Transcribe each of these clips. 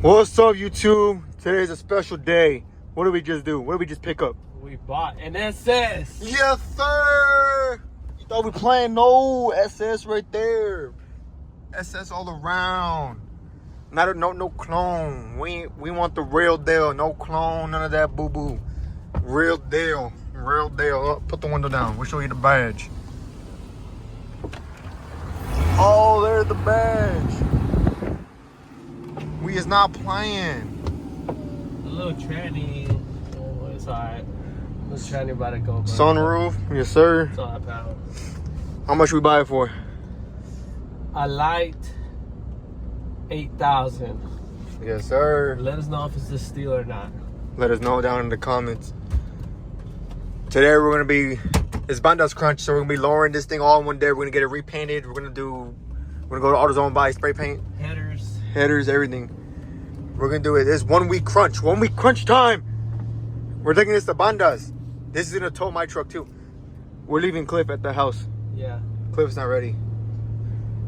What's up, YouTube? Today's a special day. What did we just do? What did we just pick up? We bought an SS. Yes, sir. You thought we playing? No, SS right there. SS all around. No clone. We want the real deal. No clone. None of that boo boo. Real deal. Real deal. Oh, put the window down. We'll show you the badge. Oh, there's the badge. We is not playing. A little tranny. Oh, it's alright. A little tranny about to go. Bro. Sunroof. Yes, sir. It's all that power. How much we buy it for? A light 8,000. Yes, sir. Let us know if it's a steal or not. Let us know down in the comments. Today we're gonna be, it's Bandas Crunch, so we're gonna be lowering this thing all in one day. We're gonna get it repainted. We're gonna go to AutoZone, buy spray paint, headers, everything. We're gonna do it. It's 1 week crunch. 1 week crunch time. We're taking this to Bandas. This is gonna tow my truck too. We're leaving Cliff at the house. Yeah. Cliff's not ready.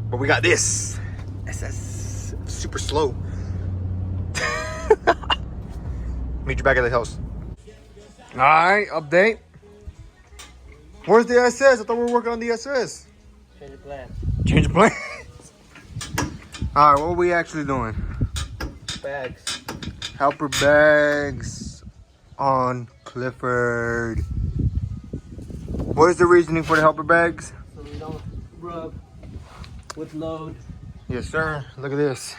But we got this. SS. Super slow. Meet you back at the house. Alright, update. Where's the SS? I thought we were working on the SS. Change of plan. Change of plan. Alright, what are we actually doing? Bags. Helper bags on Clifford. What is the reasoning for the helper bags? So we don't rub with load. Yes, sir. Look at this.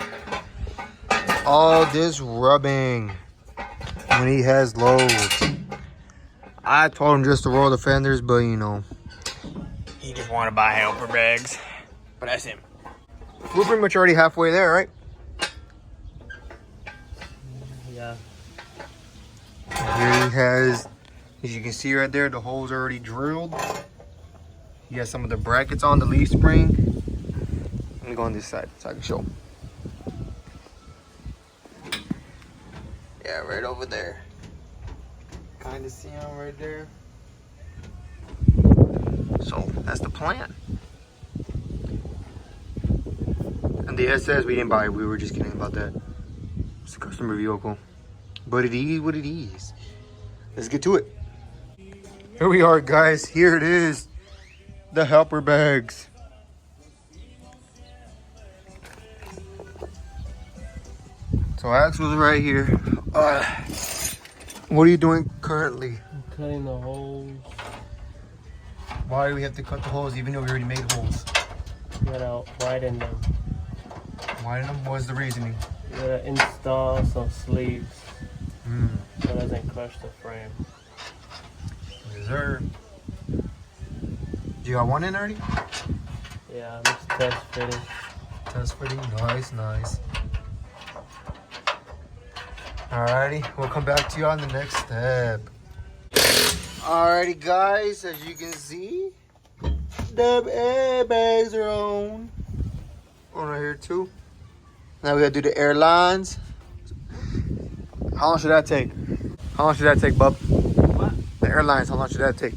All this rubbing when he has loads. I told him just to roll the fenders, but you know, he just want to buy helper bags. But that's him. We're pretty much already halfway there, right? Yeah. Here he has, as you can see right there, the holes are already drilled. He has some of the brackets on the leaf spring. Let me go on this side so I can show. Yeah, right over there. Kind of see him right there. So that's the plan. And the SS we didn't buy. We were just kidding about that. It's a customer vehicle, but it is what it is. Let's get to it. Here we are, guys. Here it is. The helper bags. So Axel's right here. What are you doing currently? I'm cutting the holes. Why do we have to cut the holes even though we already made holes? You gotta widen them. Widen them? What is the reasoning? You gotta install some sleeves so it doesn't crush the frame. Yes, sir. You got one in already? Yeah, I'm just test fitting. Test fitting. Nice, nice. Alrighty, we'll come back to you on the next step. Alrighty, guys, as you can see, the airbags are on. One right here too. Now we gotta do the airlines. How long should that take? How long should that take, bub? What? The airlines, how long should that take?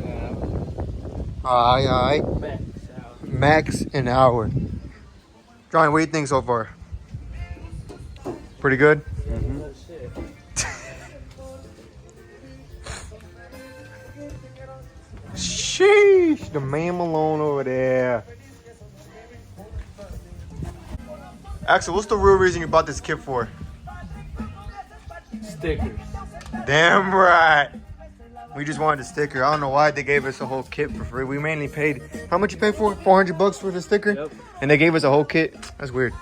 Yeah. Alright. Max out. Max an hour. Johnny, what do you think so far? Pretty good? Mm-hmm. Good shit. Sheesh, the man Malone over there. Axel, what's the real reason you bought this kit for? Stickers. Damn right. We just wanted a sticker. I don't know why they gave us a whole kit for free. We mainly paid, how much you paid for? 400 bucks for the sticker? Yep. And they gave us a whole kit. That's weird.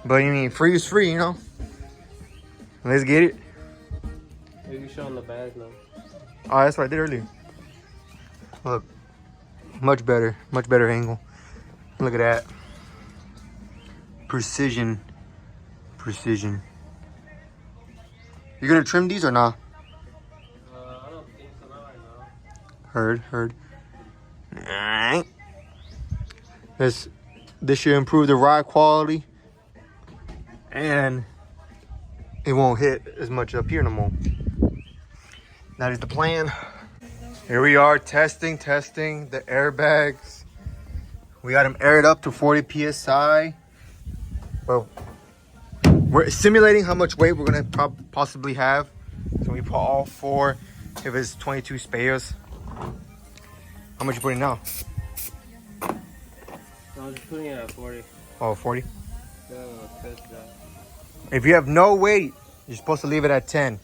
But I mean, free is free, you know? Let's get it. You can show them the bag now. Oh, that's what I did earlier. Look, much better angle. Look at that. Precision. You gonna trim these or not? I don't think so, not right now. Heard. Alright. This should improve the ride quality. And it won't hit as much up here no more. That is the plan. Here we are testing the airbags. We got them aired up to 40 PSI. Well, We're simulating how much weight we're gonna possibly have. So we put all 4. If it's 22 spares. How much you putting now? I was just putting it at 40. Oh, 40? No, test that. If you have no weight, you're supposed to leave it at 10.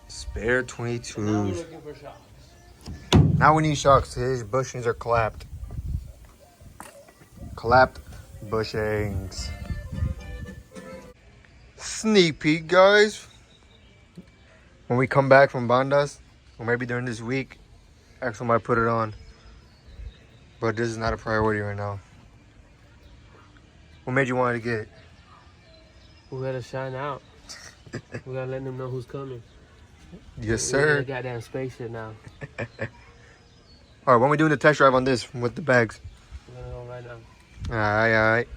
Spare 22s. Now we're looking for shocks. Now we need shocks. His bushings are clapped. Clapped bushings. Sneak peek, guys. When we come back from Bandas, or maybe during this week, Axel might put it on. But this is not a priority right now. What made you want to get it? We gotta shine out. We gotta let them know who's coming. Yes, We're in sir. a goddamn spaceship now. All right, when we doing the test drive on this with the bags? We're gonna go right now. All right.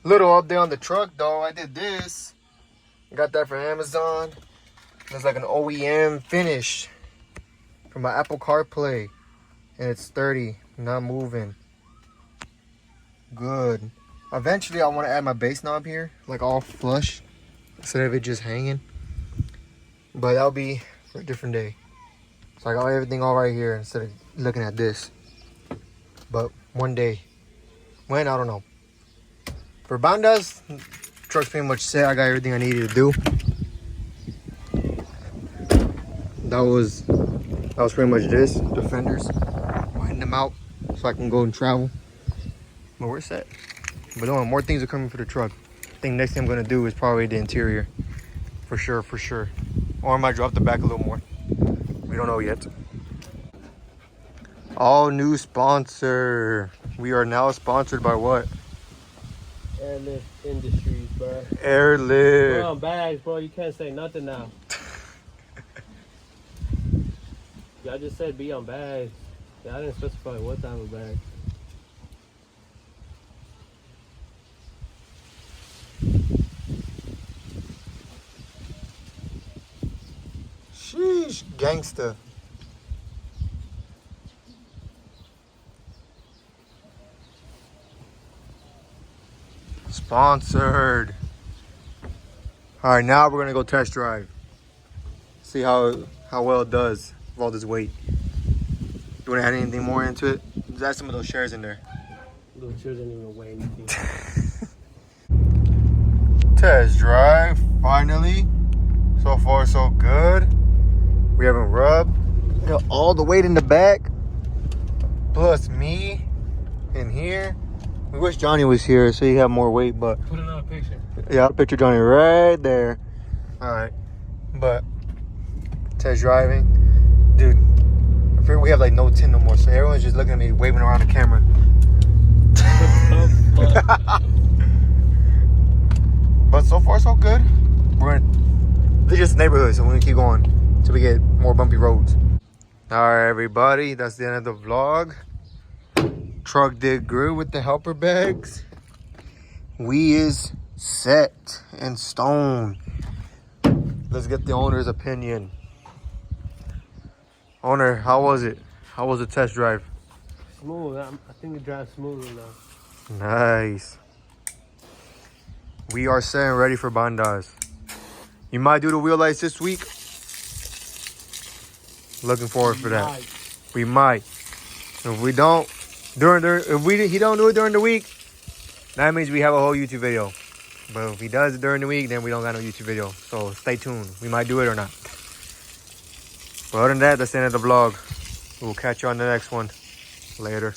Little update on the truck, though. I did this. Got that from Amazon. It's like an OEM finish from my Apple CarPlay. And it's sturdy, not moving. Good. Eventually, I want to add my bass knob here, like all flush, instead of it just hanging. But that'll be for a different day. So I got everything all right here instead of looking at this. But one day, when, I don't know. For Bandas, truck's pretty much set. I got everything I needed to do. That was pretty much this. The fenders, widen them out so I can go and travel. But we're set. But no, more things are coming for the truck. I think next thing I'm gonna do is probably the interior, for sure. Or I might drop the back a little more. We don't know yet. All new sponsor. We are now sponsored by what? Airlift Industries, bro. Airlift. We're on bags, bro. You can't say nothing now. Y'all just said be on bags. Yeah, I didn't specify what type of bag. Sheesh, gangsta. Sponsored. All right, now we're gonna go test drive. See how well it does with all this weight. You wanna add anything more into it? Just add some of those shares in there. Those chairs don't even weigh anything. Test drive, finally. So far, so good. We haven't rubbed. Got all the weight in the back, plus me in here. We wish Johnny was here so he had more weight, but Put another picture. yeah, I'll picture Johnny right there. All right, but test driving, dude. I figure we have like no tin no more, so everyone's just looking at me waving around the camera. But so far, so good. We're in this just neighborhood, so we're gonna keep going till we get more bumpy roads. All right, everybody, that's the end of the vlog. Truck did good with the helper bags. We is set in stone. Let's get the owner's opinion. Owner, how was it? How was the test drive? Smooth. I think it drives smoothly now. Nice. We are set and ready for Bandas. You might do the wheel lights this week. Looking forward for that. We might. If we don't, he don't do it during the week, that means we have a whole YouTube video. But if he does it during the week, then we don't got no YouTube video. So stay tuned. We might do it or not. But other than that, that's the end of the vlog. We'll catch you on the next one. Later.